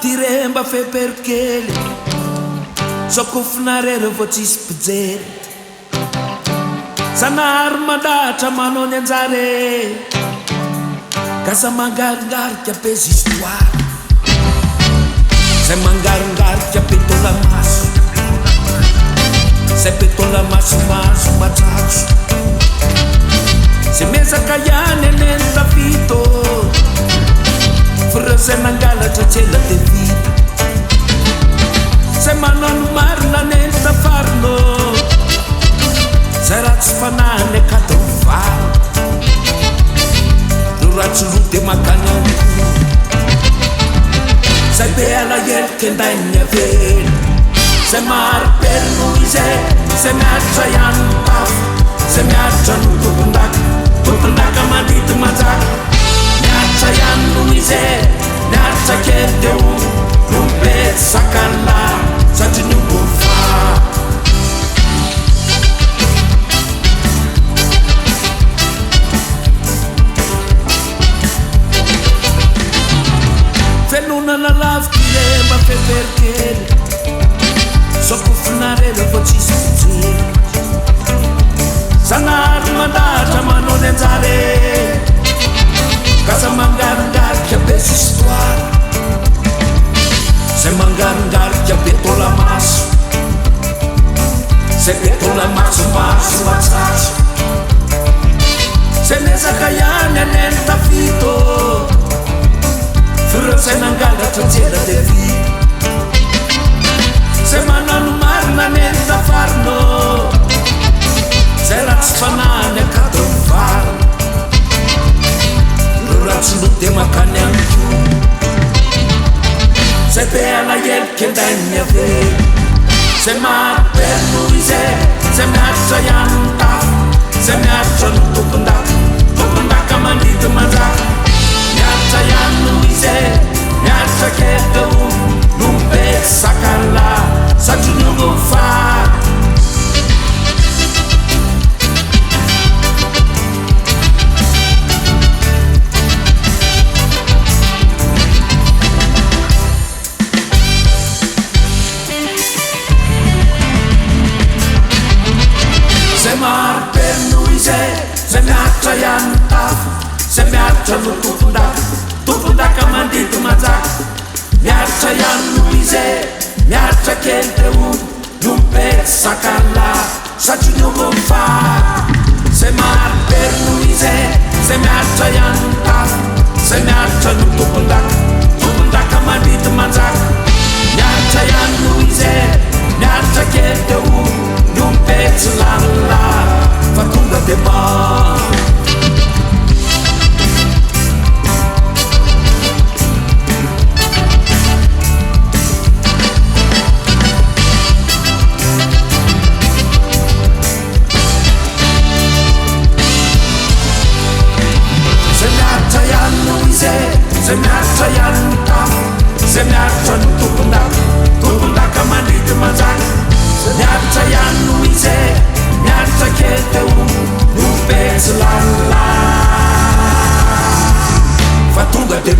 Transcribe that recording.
tiremba fempero kely so kofona rery vao tsisy mpijery Zanahary mandahatra manao ny anjara kasa mangaringarika be zisitoara zay mangaringarika be taola-maso zay be taola-maso mahazo matsatso zay mihezaka ihany anen'ny tafita fireo zay mangalatra tsela de vita zay manano marina anen'ny tafarino zay raha tsy fanahany akatao varo no raha tsy lo de makany an-ko zay be alahelo kendain'ny avely zay mahari-pery noho izay zay miaritra ihany ny tafo zay miaritra no tompon-daka mandity manjaka miaritra ihany noho izay miaritra kely de no mipety zakan'ialahy satria ny ombo fa Fialonana lavitra tiremba fempero kely so kofona rery vao tsisy mpijery Zanahary mandahatra manao ny anjara kasa mangaringarika be zisitoara zay mangaringarika be taola-maso zay be taola-maso mahazo matsatso zay mihezaka ihany anen'ny tafita fireo zay nangalatra tsela de vita zay manano marina anen'ny tafarino zay raha tsy fanahany akatao varo no raha tsy lo de makany an-ko zay be alahelo kendain'ny avely zay mahari-pery noho izay zay miaritra ihany ny tafo zay miaritra no tompon-daka mandity manjaka miaritra ihany noho izay miaritra kely de no mipety zakan'ialahy satria ny ombo fa zay mahari-pery noho izay zay miaritra ihany ny tafo zay miaritra no tompon-daka mandity manjaka miaritra ihany noho izay miaritra kely de no mipety zakan'ialahy satria ny ombo fa zay mahari-pery noho izay zay miaritra ihany ny tafo zay miaritra no tompon-daka mandity manjaka miaritra ihany noho izay miaritra kely de no mipety zakan'ialahy fa tonga de zay miaritra ihany ny tafo zay miaritra no tompon-daka mandity manjaka miaritra ihany noho izay miaritra kely de no mipety zakan'ialahy fa tonga de